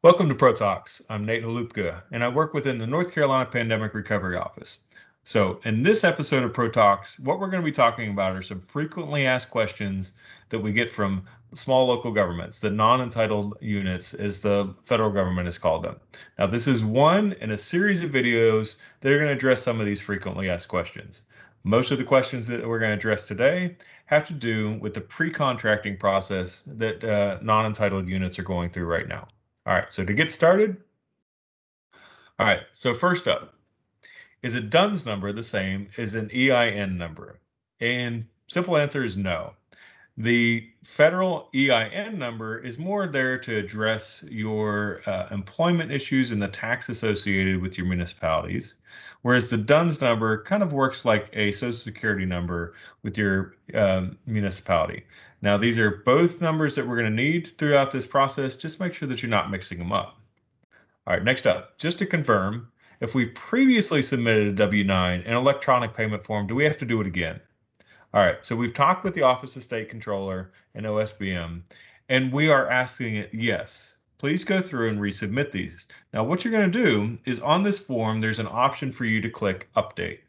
Welcome to PROtalks. I'm Nate Halubka, and I work within the North Carolina Pandemic Recovery Office. So, in this episode of PROtalks, what we're going to be talking about are some frequently asked questions that we get from small local governments, the non-entitled units, as the federal government has called them. Now, this is one in a series of videos that are going to address some of these frequently asked questions. Most of the questions that we're going to address today have to do with the pre-contracting process that non-entitled units are going through right now. All right, so to get started, all right, so first up, is a DUNS number the same as an EIN number? And simple answer is no. The federal EIN number is more there to address your employment issues and the tax associated with your municipalities, whereas the DUNS number kind of works like a Social Security number with your municipality. Now, these are both numbers that we're going to need throughout this process. Just make sure that you're not mixing them up. All right, next up, just to confirm, if we previously submitted a W-9 in electronic payment form, do we have to do it again? All right, so we've talked with the Office of State Controller and OSBM, and we are asking it, yes, please go through and resubmit these. Now, what you're going to do is on this form, there's an option for you to click Update.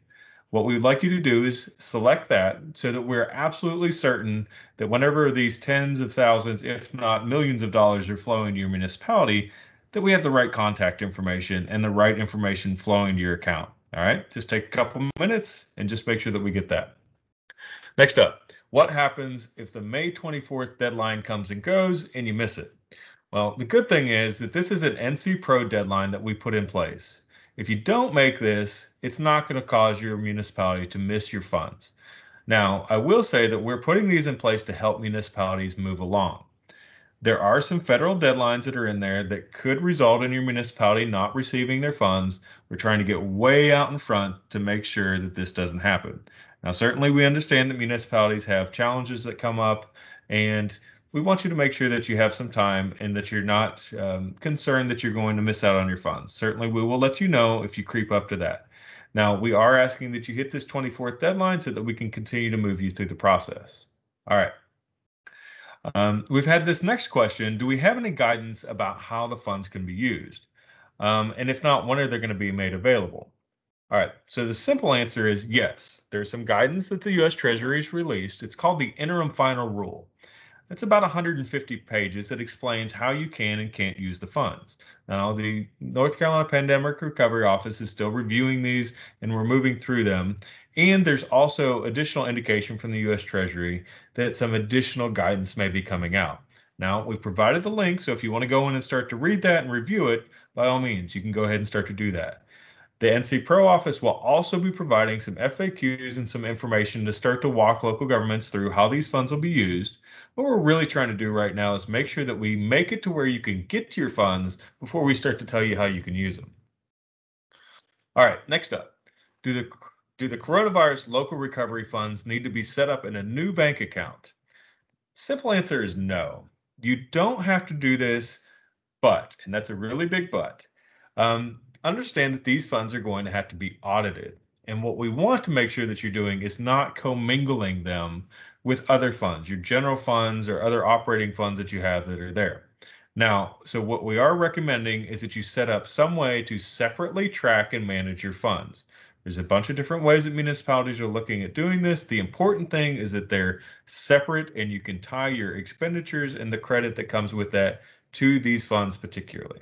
What we'd like you to do is select that so that we're absolutely certain that whenever these tens of thousands, if not millions of dollars are flowing to your municipality, that we have the right contact information and the right information flowing to your account. All right, just take a couple minutes and just make sure that we get that. Next up, what happens if the May 24th deadline comes and goes and you miss it? Well, the good thing is that this is an NC Pro deadline that we put in place. If you don't make this, it's not going to cause your municipality to miss your funds. Now, I will say that we're putting these in place to help municipalities move along. There are some federal deadlines that are in there that could result in your municipality not receiving their funds. We're trying to get way out in front to make sure that this doesn't happen. Now, certainly we understand that municipalities have challenges that come up, and we want you to make sure that you have some time and that you're not concerned that you're going to miss out on your funds. Certainly we will let you know if you creep up to that. Now, we are asking that you hit this 24th deadline so that we can continue to move you through the process. All right. We've had this next question. Do we have any guidance about how the funds can be used? And if not, when are they going to be made available? All right, so the simple answer is yes. There's some guidance that the U.S. Treasury has released. It's called the Interim Final Rule. It's about 150 pages that explains how you can and can't use the funds. Now, the North Carolina Pandemic Recovery Office is still reviewing these, and we're moving through them. And there's also additional indication from the U.S. Treasury that some additional guidance may be coming out. Now, we've provided the link, so if you want to go in and start to read that and review it, by all means, you can go ahead and start to do that. The NC Pro office will also be providing some FAQs and some information to start to walk local governments through how these funds will be used. What we're really trying to do right now is make sure that we make it to where you can get to your funds before we start to tell you how you can use them. All right, next up, do the coronavirus local recovery funds need to be set up in a new bank account? Simple answer is no. You don't have to do this, but, and that's a really big but, understand that these funds are going to have to be audited. And what we want to make sure that you're doing is not commingling them with other funds, your general funds or other operating funds that you have that are there. Now, so what we are recommending is that you set up some way to separately track and manage your funds. There's a bunch of different ways that municipalities are looking at doing this. The important thing is that they're separate and you can tie your expenditures and the credit that comes with that to these funds particularly.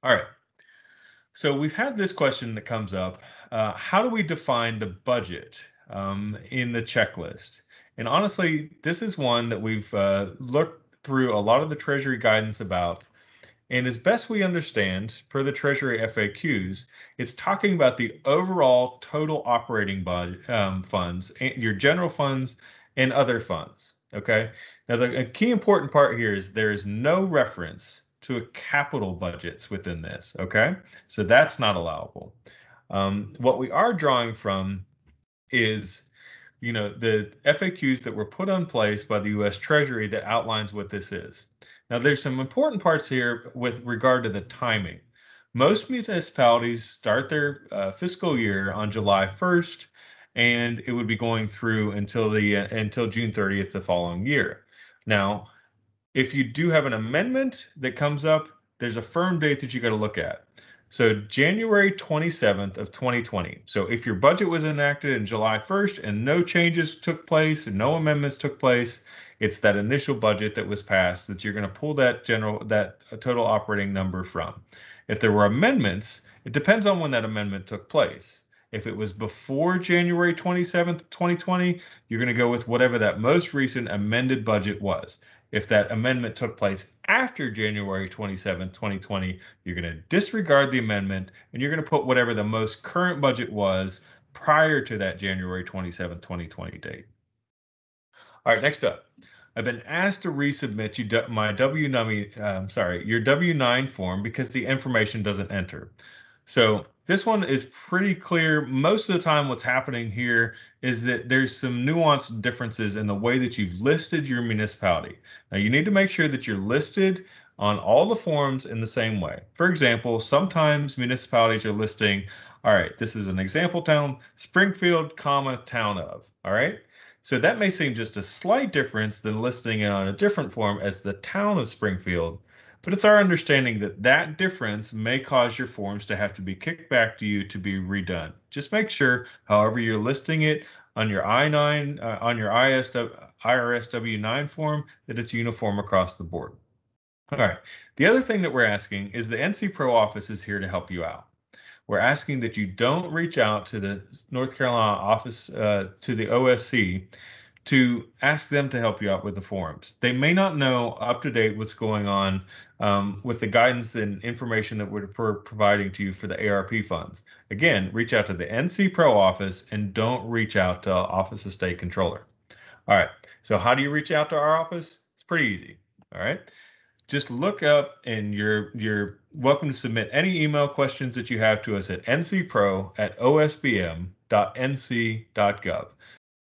All right. So we've had this question that comes up. How do we define the budget in the checklist? And honestly, this is one that we've looked through a lot of the Treasury guidance about. And as best we understand, per the Treasury FAQs, it's talking about the overall total operating budget, funds, your general funds, and other funds. Okay. Now, the key important part here is there is no reference to capital budgets within this. Okay. So that's not allowable. What we are drawing from is the FAQs that were put in place by the U.S. Treasury that outlines what this is. Now, there's some important parts here with regard to the timing. Most municipalities start their fiscal year on July 1st, and it would be going through until June 30th the following year. Now, If you do have an amendment that comes up, there's a firm date that you got to look at. So January 27th of 2020. So if your budget was enacted in July 1st and no changes took place and no amendments took place, it's that initial budget that was passed that you're going to pull that total operating number from. If there were amendments, it depends on when that amendment took place. If it was before January 27th, 2020, you're going to go with whatever that most recent amended budget was. If that amendment took place after January 27th, 2020, you're going to disregard the amendment and you're going to put whatever the most current budget was prior to that January 27th, 2020 date. All right, next up. I've been asked to resubmit your W-9 form because the information doesn't enter. So this one is pretty clear. Most of the time, what's happening here is that there's some nuanced differences in the way that you've listed your municipality. Now, you need to make sure that you're listed on all the forms in the same way. For example, sometimes municipalities are listing, all right, this is an example town, Springfield, comma, town of, all right? So that may seem just a slight difference than listing it on a different form as the town of Springfield, but it's our understanding that that difference may cause your forms to have to be kicked back to you to be redone. Just make sure, however you're listing it on your I-9, on your IRS W-9 form, that it's uniform across the board. All right. The other thing that we're asking is the NC Pro office is here to help you out. We're asking that you don't reach out to the North Carolina office, to the OSC, to ask them to help you out with the forms. They may not know up to date what's going on with the guidance and information that we're providing to you for the ARP funds. Again, reach out to the NC Pro office and don't reach out to Office of State Controller. All right, so how do you reach out to our office? It's pretty easy. All right. Just look up and you're welcome to submit any email questions that you have to us at ncpro@osbm.nc.gov.